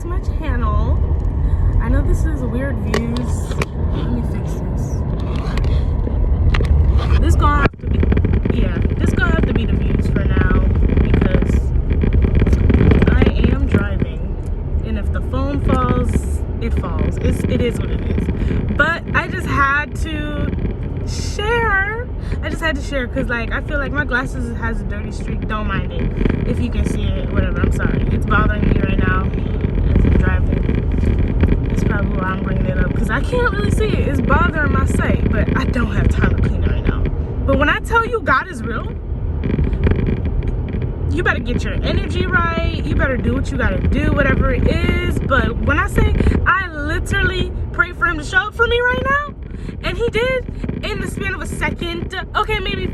to my channel. I know this is weird views. Let me fix this. This gonna have to be, this gonna have to be the views for now because I am driving, and if the phone falls, it falls. It is what it is. But I just had to share. Because like I feel like my glasses has a dirty streak. Don't mind it if you can see it. Whatever. I'm sorry. It's bothering me right now as I'm driving. That's probably why I'm bringing it up because I can't really see it. It's bothering my sight, but I don't have time to clean it right now. But when I tell you God is real, you better get your energy right. You better do what you gotta do, whatever it is. But when I say I literally pray for him to show up for me right now, and he did in the span of a second. Okay, maybe,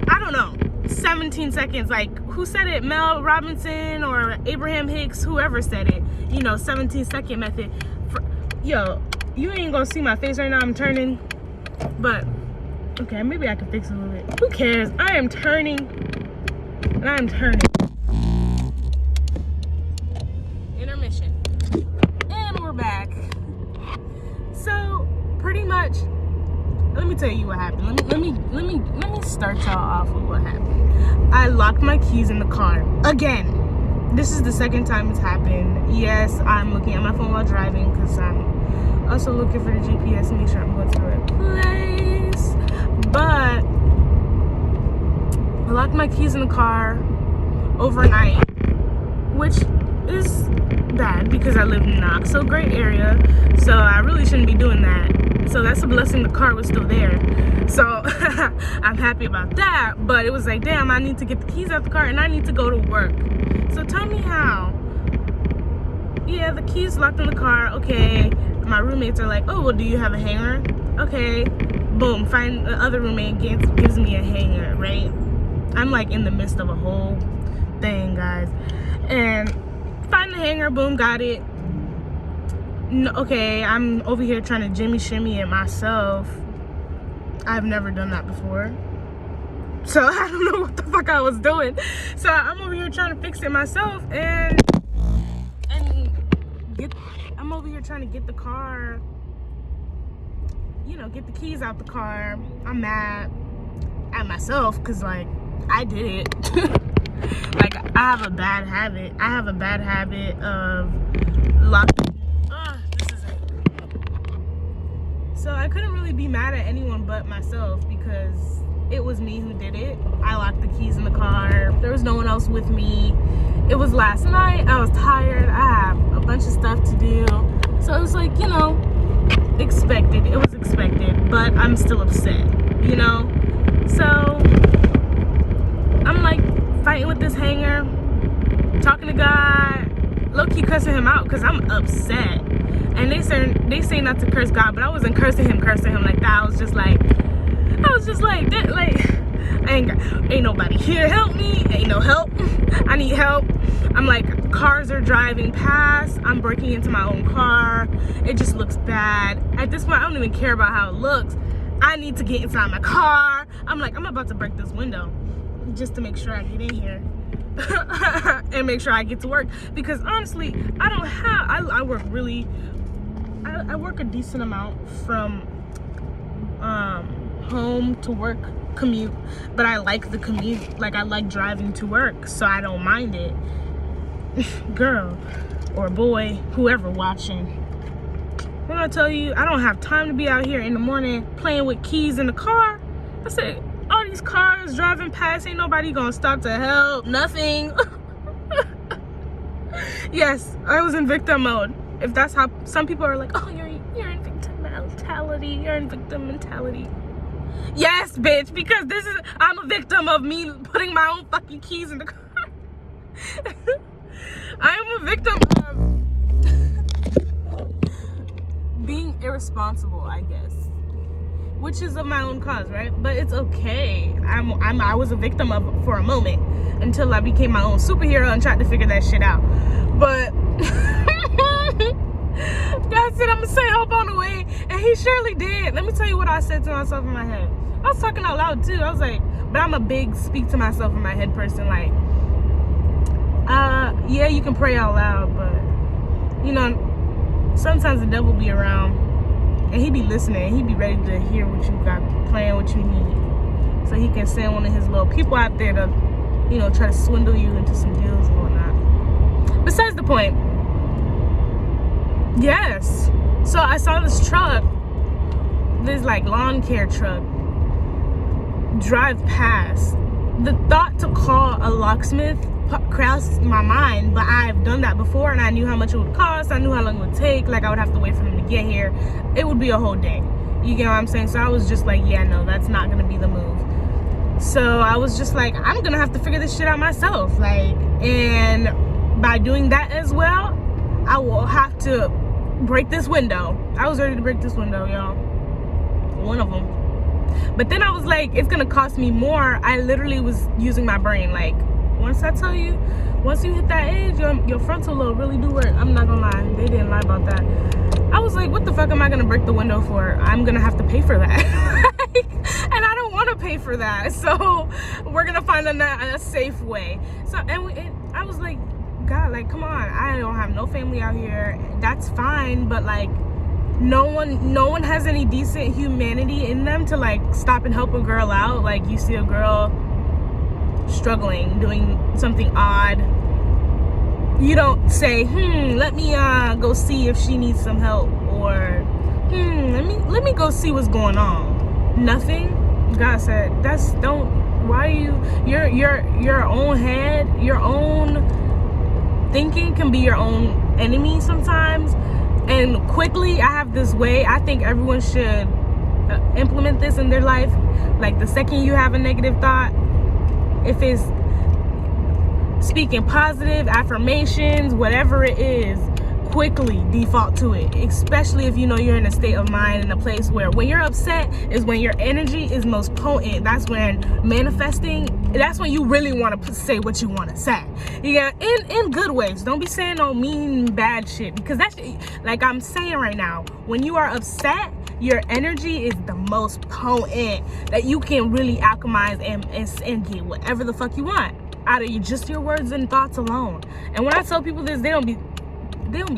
I don't know, 17 seconds. Like, who said it? Mel Robinson or Abraham Hicks, whoever said it. 17-second method. Yo, you ain't gonna see my face right now. I'm turning. But, okay, maybe I can fix it a little bit. Who cares? I am turning. And I'm turning. Intermission. And we're back. So, pretty much, let me tell you what happened. Let me start y'all off with what happened. I locked my keys in the car again. This is the second time it's happened. Yes, I'm looking at my phone while driving because I'm also looking for the GPS to make sure I'm going to the right place. But I locked my keys in the car overnight, which is bad because I live in an not so great area, so I really shouldn't be doing that. So that's a blessing the car was still there. So I'm happy about that, but it was like, damn, I need to get the keys out the car and I need to go to work. So tell me how. Yeah, the keys locked in the car. Okay, my roommates are like, oh, well, do you have a hanger? Okay, boom, find the other roommate gives me a hanger, right? I'm like in the midst of a whole thing, guys, and find the hanger, boom, got it. No, okay, I'm over here trying to jimmy shimmy it myself. I've never done that before, so I don't know what the fuck I was doing. So I'm over here trying to fix it myself, and I'm over here trying to get the car, get the keys out the car. I'm mad at myself because like I did it. Like I have a bad habit of locking. This is it. So I couldn't really be mad at anyone but myself because it was me who did it. I locked the keys in the car. There was no one else with me. It was last night. I was tired. I have a bunch of stuff to do. So it was like, expected. It was expected, but I'm still upset, So I'm like fighting with this hanger, talking to God, low-key cursing him out because I'm upset. And they say not to curse God, but I wasn't cursing him like that. I was just like ain't nobody here help me. Ain't no help. I need help. I'm like, cars are driving past. I'm breaking into my own car. It just looks bad. At this point, I don't even care about how it looks. I need to get inside my car. I'm like, I'm about to break this window just to make sure I get in here and make sure I get to work. Because honestly, I work a decent amount from home to work commute, but I like the commute. Like I like driving to work, so I don't mind it. Girl or boy, whoever watching, when I tell you I don't have time to be out here in the morning playing with keys in the car. I said, all these cars driving past, ain't nobody gonna stop to help, nothing. Yes, I was in victim mode. If that's how some people are like, oh, you're in victim mentality. Yes, bitch, because I'm a victim of me putting my own fucking keys in the car. I am a victim of being irresponsible, I guess, which is of my own cause, right? But it's okay. I was a victim of it for a moment until I became my own superhero and tried to figure that shit out. But God said, I'm gonna say help on the way, and he surely did. Let me tell you what I said to myself in my head. I was talking out loud too. I was like, but I'm a big speak to myself in my head person. Like, yeah, you can pray out loud, but you know, sometimes the devil be around and he be listening. He be ready to hear what you got, playing what you need, so he can send one of his little people out there to, you know, try to swindle you into some deals and whatnot. Besides the point. Yes. So I saw this truck, this like lawn care truck, drive past. The thought to call a locksmith crossed my mind, but I've done that before and I knew how much it would cost. I knew how long it would take. Like, I would have to wait for them to get here. It would be a whole day. You get what I'm saying? So I was just like, yeah, no, that's not gonna be the move. So I was just like, I'm gonna have to figure this shit out myself. Like, and by doing that as well, I will have to break this window. I was ready to break this window, y'all. One of them. But then I was like, it's gonna cost me more. I literally was using my brain. Like, once I tell you, once you hit that age, your frontal lobe really do work. I'm not gonna lie, they didn't lie about that. I was like, what the fuck am I gonna break the window for? I'm gonna have to pay for that. And I don't want to pay for that. So we're gonna find a safe way. So I was like, God, like, come on. I don't have no family out here. That's fine, but like, no one has any decent humanity in them to like stop and help a girl out. Like, you see a girl struggling, doing something odd, you don't say, let me go see if she needs some help, or let me go see what's going on. Nothing. God said, why are you, your own head, your own thinking can be your own enemy sometimes. And quickly, I have this way, I think everyone should implement this in their life. Like, the second you have a negative thought, if it's speaking positive affirmations, whatever it is, quickly default to it. Especially if you know you're in a state of mind, in a place where when you're upset is when your energy is most potent. That's when manifesting, that's when you really want to say what you want to say. Yeah, in good ways. Don't be saying no mean, bad shit, because that's, like I'm saying right now, when you are upset, your energy is the most potent that you can really alchemize and get whatever the fuck you want out of you, just your words and thoughts alone. And when I tell people this, they don't be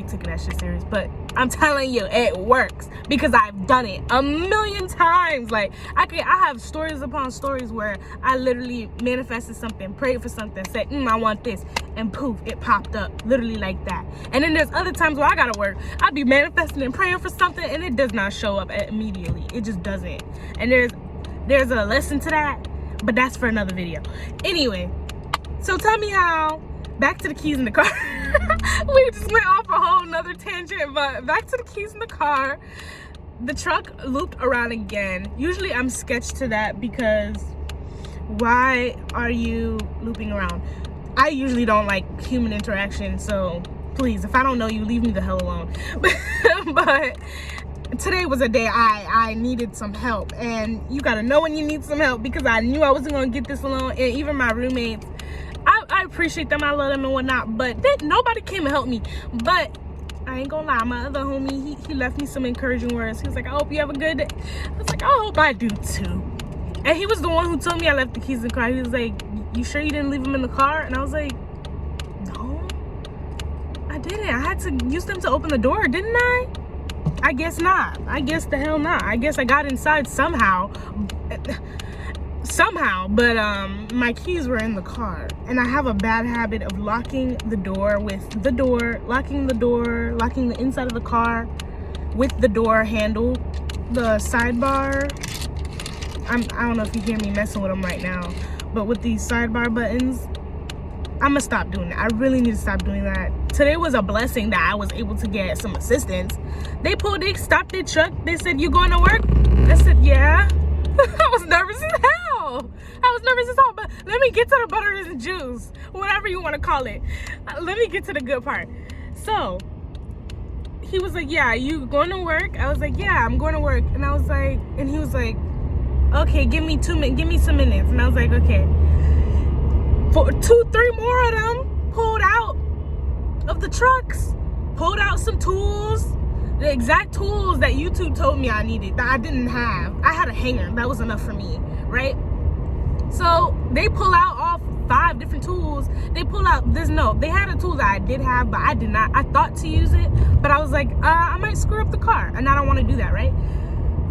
taking that shit serious, but I'm telling you, it works, because I've done it a million times. Like, I have stories upon stories where I literally manifested something, prayed for something, said, I want this, and poof, it popped up, literally like that. And then there's other times where I gotta work, I'd be manifesting and praying for something, and it does not show up immediately. It just doesn't. And there's a lesson to that, but that's for another video. Anyway, so tell me how, back to the keys in the car. We just went off a whole nother tangent, but back to the keys in the car. The truck looped around again. Usually I'm sketched to that, because why are you looping around? I usually don't like human interaction, so please, if I don't know you, leave me the hell alone. But today was a day I needed some help, and you gotta know when you need some help, because I knew I wasn't gonna get this alone. And even my roommates, I appreciate them, I love them and whatnot, but nobody came to help me. But I ain't gonna lie, my other homie, he left me some encouraging words. He was like, I hope you have a good day. I was like, I hope I do too. And he was the one who told me I left the keys in the car. He was like, you sure you didn't leave them in the car? And I was like, no, I didn't. I had to use them to open the door, didn't I? I guess not. I guess the hell not. I guess I got inside somehow, but my keys were in the car. And I have a bad habit of locking the door with the door, locking the inside of the car with the door handle, the sidebar. I don't know if you hear me messing with them right now, but with these sidebar buttons, I'm gonna stop doing that. I really need to stop doing that. Today was a blessing that I was able to get some assistance. They stopped their truck. They said, you going to work? I said, yeah. I was nervous as hell. But let me get to the butter and juice, whatever you want to call it. Let me get to the good part. So he was like, yeah, you going to work? I was like, yeah, I'm going to work. And I was like, and he was like, okay, give me some minutes. And I was like, okay. 2-3 more of them pulled out of the trucks, pulled out some tools, the exact tools that YouTube told me I needed, that I didn't have. I had a hanger, that was enough for me, right? So they pull out all 5 different tools. They pull out this. No, they had a tool that I did have, but I did not. I thought to use it, but I was like, I might screw up the car, and I don't want to do that, right?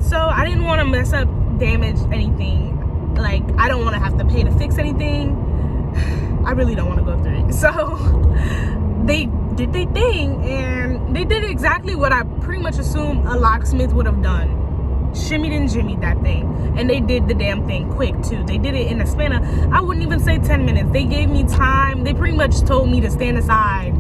So I didn't want to mess up, damage anything. Like, I don't want to have to pay to fix anything. I really don't want to go through it. So they did their thing, and they did exactly what I pretty much assume a locksmith would have done. Shimmied and jimmied that thing, and they did the damn thing quick too. They did it in a span of, I wouldn't even say 10 minutes. They gave me time. They pretty much told me to stand aside.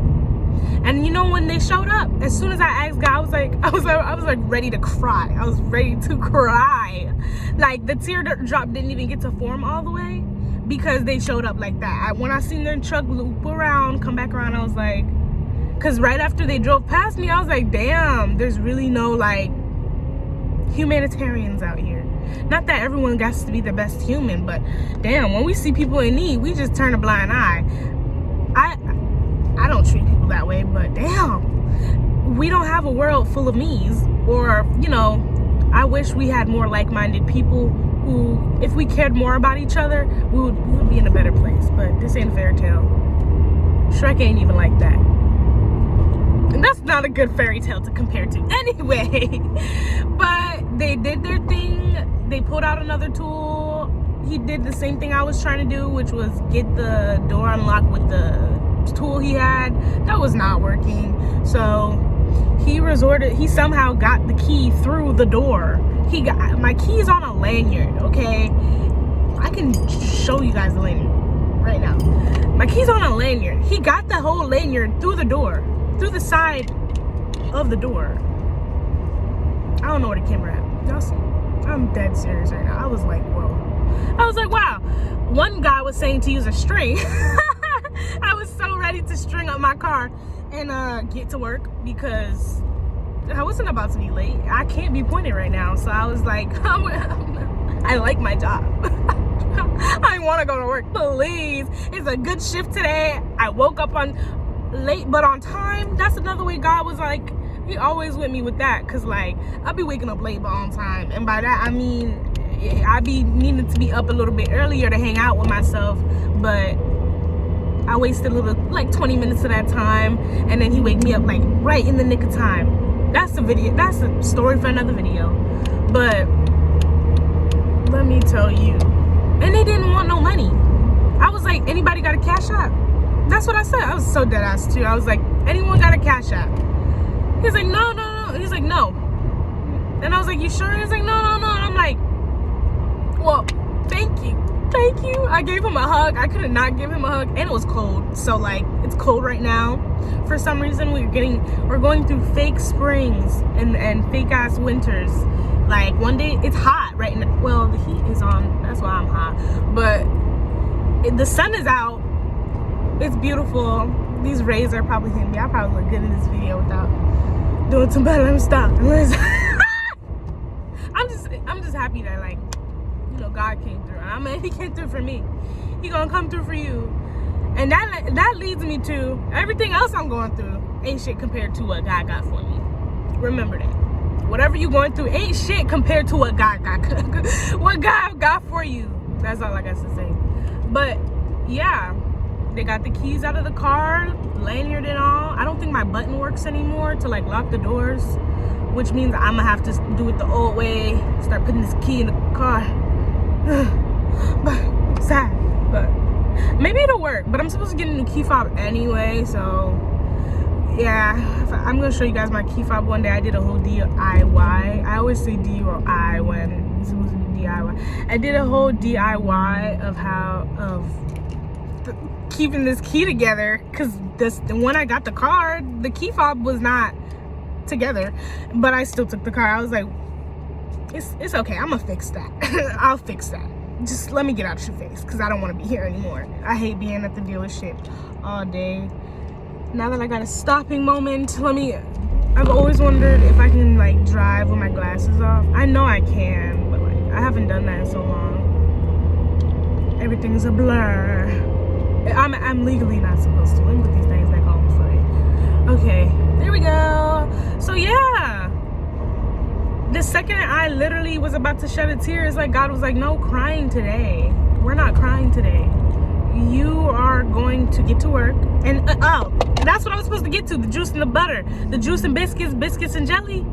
And you know, when they showed up, as soon as I asked God, I was like ready to cry. I was ready to cry. Like, the teardrop didn't even get to form all the way because they showed up like that. When I seen their truck loop around, come back around, I was like, because right after they drove past me, I was like, damn, there's really no like humanitarians out here. Not that everyone gets to be the best human, but damn, when we see people in need, we just turn a blind eye. I don't treat people that way, but damn, we don't have a world full of me's. Or, you know, I wish we had more like-minded people who, if we cared more about each other, we would be in a better place. But this ain't a fairy tale. Shrek ain't even like that. And that's not a good fairy tale to compare to anyway. But they did their thing. They pulled out another tool. He did the same thing I was trying to do, which was get the door unlocked with the tool he had. That was not working. So he somehow got the key through the door. My key's on a lanyard, okay? I can show you guys the lanyard right now. My key's on a lanyard. He got the whole lanyard through the door, through the side of the door. I don't know where the camera at. Y'all see? I'm dead serious right now. I was like, whoa. I was like, wow. One guy was saying to use a string. I was so ready to string up my car and get to work because I wasn't about to be late. I can't be pointed right now. So I was like, I like my job. I want to go to work. Please. It's a good shift today. I woke up on late but on time. That's another way God was like, he always with me with that, because like I'll be waking up late but on time, and by that I mean I be needing to be up a little bit earlier to hang out with myself, but I wasted a little, like 20 minutes of that time, and then he wake me up like right in the nick of time. That's a story for another video. But let me tell you, and they didn't want no money. I was like, anybody got a cash app? That's what I said. I was so dead ass too. I was like, anyone got a cash app? He's like, no. He's like, no. And I was like, you sure? He's like, no. And I'm like, well, thank you. I gave him a hug. I could not give him a hug, and it was cold. So like, it's cold right now. For some reason, we're going through fake springs and fake ass winters. Like, one day it's hot right now. Well, the heat is on. That's why I'm hot. But the sun is out. It's beautiful. These rays are probably hitting me. I probably look good in this video without doing some better. Let me stop. I'm just happy that, like, you know, God came through. I mean, he came through for me. He gonna come through for you. And that leads me to everything else I'm going through ain't shit compared to what God got for me. Remember that. Whatever you're going through ain't shit compared to what God got for you. That's all I got to say. But yeah, they got the keys out of the car, lanyard and all. I don't think my button works anymore to like lock the doors, which means I'm gonna have to do it the old way, start putting this key in the car. But sad, but maybe it'll work. But I'm supposed to get a new key fob anyway, so yeah, I'm gonna show you guys my key fob one day. I did a whole DIY. I always say DIY when it's supposed to be DIY. I did a whole DIY of keeping this key together, because when I got the car, the key fob was not together, but I still took the car. I was like, it's okay, I'm gonna fix that. I'll fix that. Just let me get out your face, because I don't want to be here anymore. I hate being at the dealership all day. Now that I got a stopping moment, I've always wondered if I can like drive with my glasses off. I know I can, but like I haven't done that in so long. Everything's a blur. I'm legally not supposed to. Let me put these things back on before okay, there we go. So yeah, the second I literally was about to shed a tear, it's like God was like, no crying today. We're not crying today. you are going to get to work. And oh, that's what I was supposed to get to, the juice and the butter, the juice and biscuits and jelly.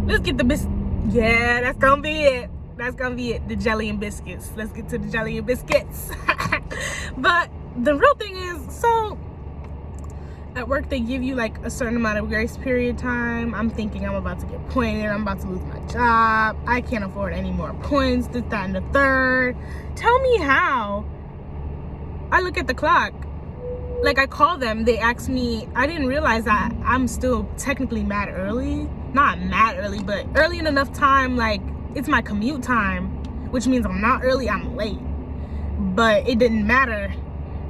Let's get the biscuits. Yeah, that's gonna be it. That's gonna be it, the jelly and biscuits. Let's get to the jelly and biscuits. But the real thing is, so at work they give you like a certain amount of grace period time. I'm thinking I'm about to get pointed, I'm about to lose my job, I can't afford any more points, this, that, and the third. Tell me how. I look at the clock, like I call them, they ask me, I didn't realize that I'm still technically mad early. Not mad early, but early in enough time, like it's my commute time, which means I'm not early, I'm late. But it didn't matter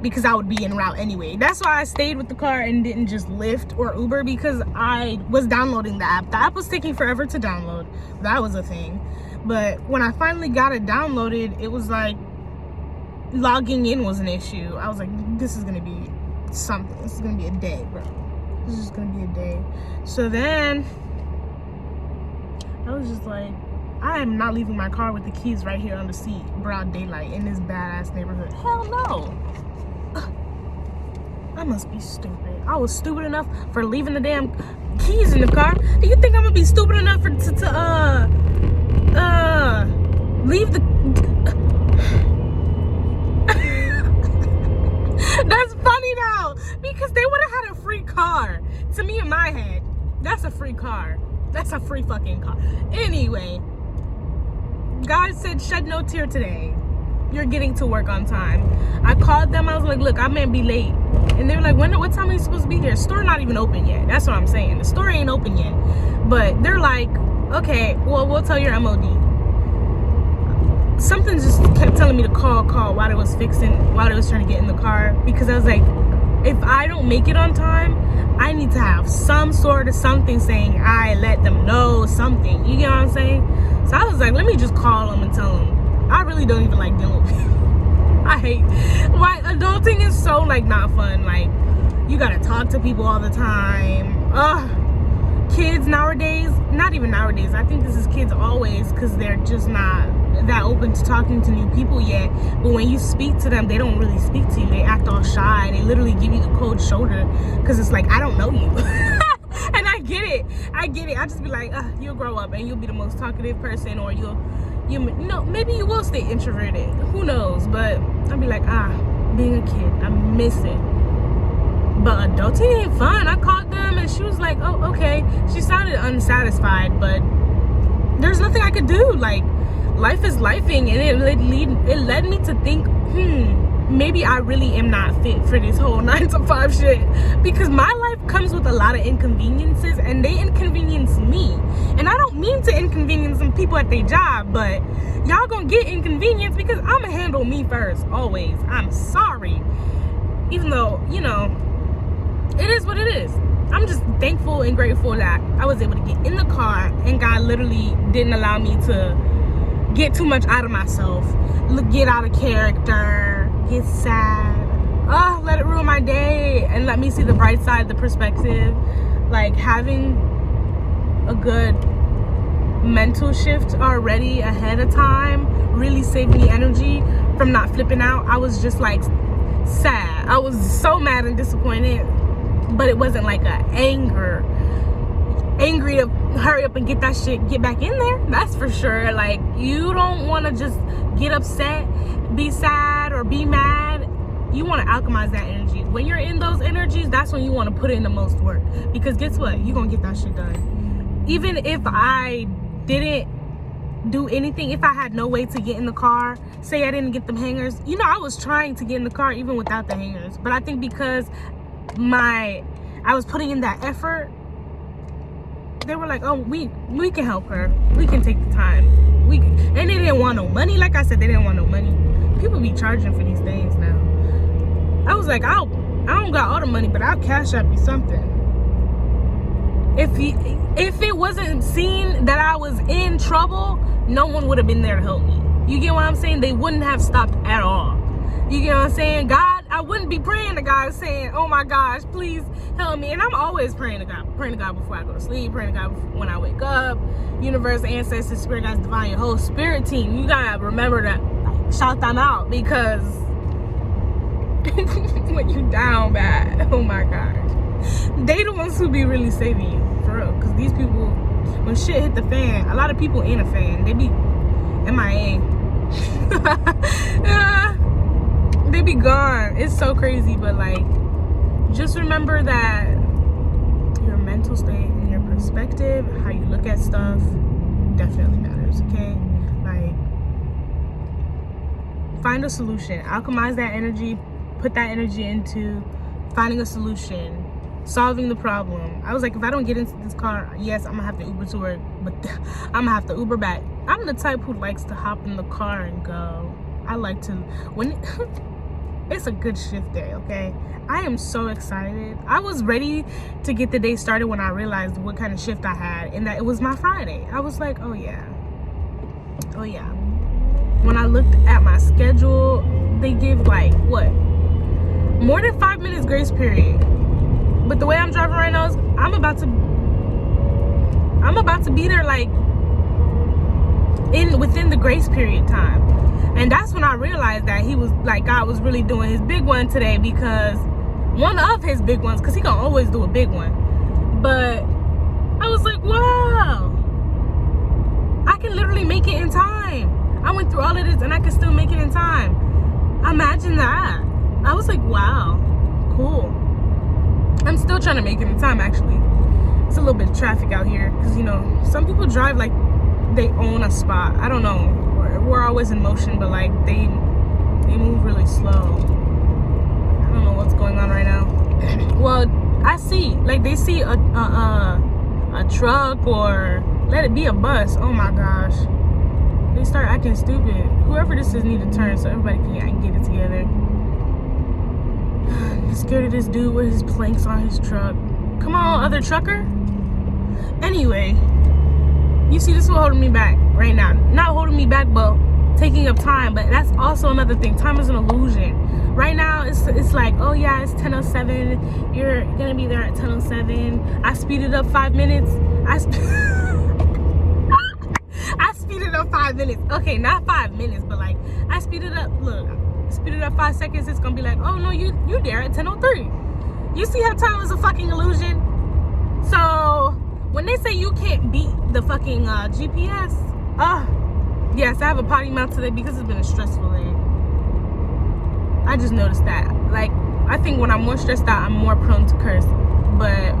because I would be en route anyway. That's why I stayed with the car and didn't just Lyft or Uber, because I was downloading the app. The app was taking forever to download. That was a thing. But when I finally got it downloaded, it was like logging in was an issue. I was like, this is gonna be something. This is gonna be a day, bro. This is gonna be a day. So then I was just like, I am not leaving my car with the keys right here on the seat, broad daylight, in this badass neighborhood. Hell no. I must be stupid. I was stupid enough for leaving the damn keys in the car. Do you think I'm gonna be stupid enough to leave the... That's funny though, because they would have had a free car. To me, in my head, that's a free car. That's a free fucking car. Anyway, guys said shed no tear today. You're getting to work on time. I called them. I was like, look, I may be late. And they were like, what time are you supposed to be here? Store not even open yet. That's what I'm saying. The store ain't open yet. But they're like, okay, well, we'll tell your MOD. Something just kept telling me to call while they was trying to get in the car. Because I was like, if I don't make it on time, I need to have some sort of something saying I let them know something. You get what I'm saying? So I was like, let me just call them and tell them. I really don't even like dealing with people. I hate, why adulting is so like not fun. Like you gotta talk to people all the time. Kids nowadays, not even nowadays, I think this is kids always, because they're just not that open to talking to new people yet. But when you speak to them, they don't really speak to you. They act all shy. They literally give you the cold shoulder, because it's like, I don't know you. And I get it. I just be like, you'll grow up and you'll be the most talkative person, or you know, maybe you will stay introverted, who knows. But I'll be like, being a kid, I miss it. But adulting ain't fun. I called them and she was like, oh, okay. She sounded unsatisfied, but there's nothing I could do. Like, life is lifing, and it led me to think, maybe I really am not fit for this whole 9-to-5 shit, because my life comes with a lot of inconveniences, and they inconvenience me. And I don't mean to inconvenience some people at their job, but y'all gonna get inconvenienced because I'ma handle me first, always. I'm sorry. Even though, you know, it is what it is. I'm just thankful and grateful that I was able to get in the car, and God literally didn't allow me to get too much out of myself, get out of character, get sad. Let it ruin my day, and let me see the bright side, the perspective. Like, having a good mental shift already ahead of time really saved me energy from not flipping out. I was just like sad. I was so mad and disappointed, but it wasn't like a angry to hurry up and get that shit, get back in there. That's for sure. Like, you don't want to just get upset, be sad, or be mad. You want to alchemize that energy. When you're in those energies, that's when you want to put in the most work, because guess what, you're gonna get that shit done. Even if I didn't do anything, if I had no way to get in the car, say I didn't get them hangers, you know, I was trying to get in the car even without the hangers. But I think because I was putting in that effort, they were like, oh, we can help her, we can take the time, and they didn't want no money. Like I said, they didn't want no money. People be charging for these things now. I was like, I don't got all the money, but I'll cash up you something. If it wasn't seen that I was in trouble, no one would have been there to help me. You get what I'm saying? They wouldn't have stopped at all. You get what I'm saying? God, I wouldn't be praying to God saying, oh my gosh, please help me. And I'm always praying to God before I go to sleep, praying to God when I wake up. Universe, ancestors, spirit guides, divine, your whole spirit team. You gotta remember to shout them out, because when you down bad. Oh my gosh. They the ones who be really saving you, for real. Because these people, when shit hit the fan, a lot of people ain't a fan. They be MIA. Yeah, they be gone. It's so crazy, but like, just remember that your mental state and your perspective, how you look at stuff, definitely matters, okay? Like, find a solution. Alchemize that energy. Put that energy into finding a solution, solving the problem. I was like, if I don't get into this car, yes, I'm gonna have to Uber to work, but I'm gonna have to Uber back. I'm the type who likes to hop in the car and go. I like to, when it's a good shift day, okay? I am so excited. I was ready to get the day started when I realized what kind of shift I had and that it was my Friday. I was like, oh yeah. When I looked at my schedule, they give like, what? More than 5 minutes grace period. But the way I'm driving right now is I'm about to be there like within the grace period time. And that's when I realized that he was like, God was really doing his big one today, because one of his big ones, because he can always do a big one. But I was like, wow, I can literally make it in time. I went through all of this and I can still make it in time. Imagine that. I was like, wow, cool. I'm still trying to make it in time, actually. It's a little bit of traffic out here because, you know, some people drive like they own a spot. I don't know. We're always in motion, but like they move really slow. I don't know what's going on right now. Well, I see, like, they see a truck, or let it be a bus. Oh my gosh. They start acting stupid. Whoever this is need to turn so everybody can get it together. I'm scared of this dude with his planks on his truck. Come on, other trucker. Anyway, you see, this is holding me back right now. Not holding me back, but taking up time. But that's also another thing. Time is an illusion. Right now, it's like, oh yeah, it's 10:07. You're gonna be there at 10:07. I speeded up 5 minutes. I speeded up 5 minutes. Okay, not 5 minutes, but like I speeded up. Look, speeded up 5 seconds. It's gonna be like, oh no, you there at 10:03. You see how time is a fucking illusion? So when they say you can't beat the fucking GPS, yes, I have a potty mouth today because it's been a stressful day. I just noticed that. Like, I think when I'm more stressed out, I'm more prone to curse. But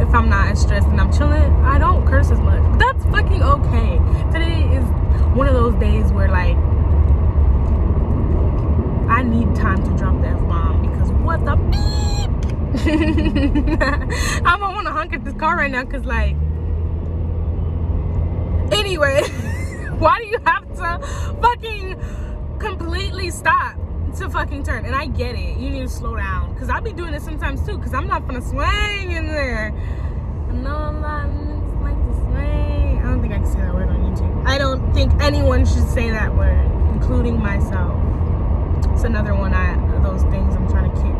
if I'm not as stressed and I'm chilling, I don't curse as much. But that's fucking okay. Today is one of those days where, like, I need time to drop the F-bomb because what the beep? I don't want to honk at this car right now because, like, anyway, why do you have to fucking completely stop to fucking turn? And I get it, you need to slow down, because I be doing it sometimes too, because I'm not gonna swing in there. No, I'm not like to swing. I don't think I can say that word on YouTube. I don't think anyone should say that word, including myself. It's another one of those things I'm trying to kick.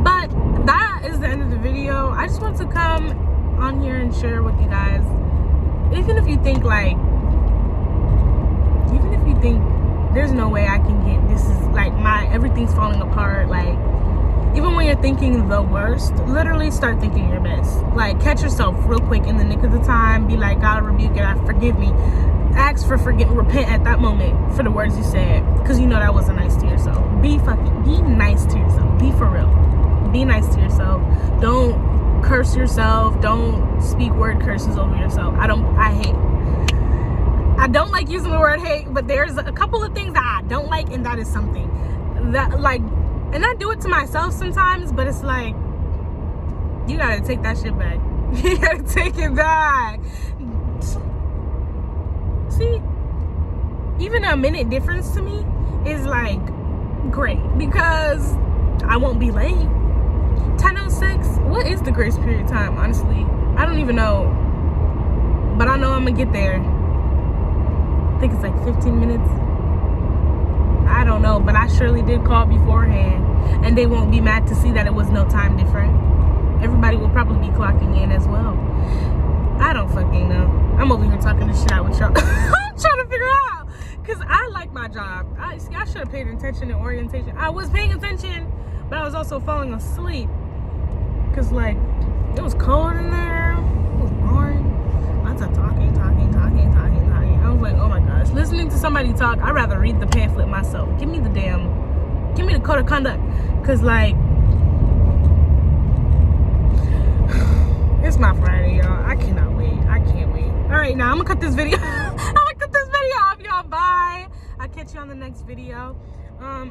But that is the end of the video. I just want to come on here and share with you guys, even if you think there's no way I can get, this is like everything's falling apart, like, even when you're thinking the worst, literally start thinking your best. Like, catch yourself real quick in the nick of the time. Be like, God, rebuke it, forgive me. Ask for forgiveness, repent at that moment for the words you said, because you know that wasn't nice to yourself. Be nice to yourself. Be for real. Be nice to yourself. Don't curse yourself. Don't speak word curses over yourself. I don't like using the word hate, but there's a couple of things that I don't like, and that is something that, like, and I do it to myself sometimes, but it's like, you gotta take that shit back. You gotta take it back. See, even a minute difference to me is like great, because I won't be late. 10:06. What is the grace period time? Honestly, I don't even know, but I know I'm gonna get there. I think it's like 15 minutes. I don't know, but I surely did call beforehand, and they won't be mad to see that it was no time different. Everybody will probably be clocking in as well. I don't fucking know. I'm over here talking this shit out with y'all. I'm trying to figure out, because I like my job. I should have paid attention in orientation. I was paying attention, but I was also falling asleep because like it was cold in there. It was boring. Lots of talking. I was like, oh my gosh, listening to somebody talk, I'd rather read the pamphlet myself. Give me the code of conduct, because like it's my Friday, y'all. I cannot wait. I can't wait. All right, now I'm gonna cut this video. Off, y'all. Bye. I'll catch you on the next video. I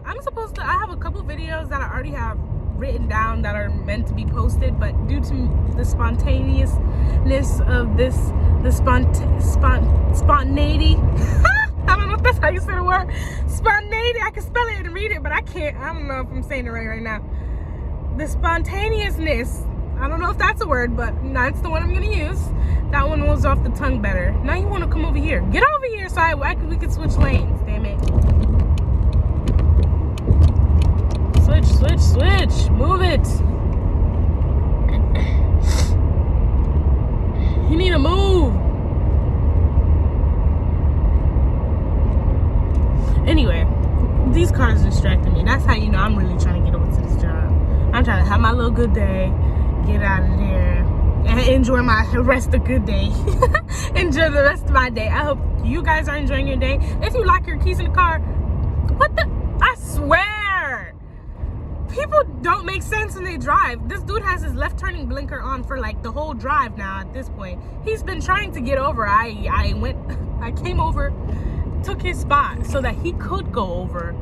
have a couple videos that I already have written down that are meant to be posted, but due to the spontaneousness of this, the spontaneity I don't know if that's how you say the word spontaneity. I can spell it and read it, but I can't. I don't know if I'm saying it right now. The spontaneousness, I don't know if that's a word, but that's the one I'm gonna use. That one rolls off the tongue better. Now you want to come over here. Get over here so we can switch lanes. Damn it. Switch. Move it. You need to move. Anyway, these cars distracting me. That's how you know I'm really trying to get over to this job. I'm trying to have my little good day, get out of there, and enjoy my rest of good day. Enjoy the rest of my day. I hope you guys are enjoying your day. If you lock your keys in the car, I swear, people don't make sense when they drive. This dude has his left turning blinker on for like the whole drive now at this point. He's been trying to get over. I came over, took his spot so that he could go over.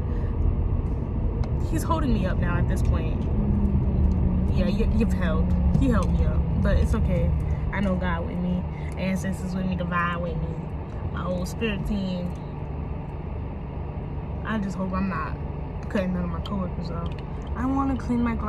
He's holding me up now at this point. Yeah, he held me up, but it's okay. I know God with me, ancestors with me, divine with me, my old spirit team. I just hope I'm not cutting none of my coworkers off. I want to clean my glass.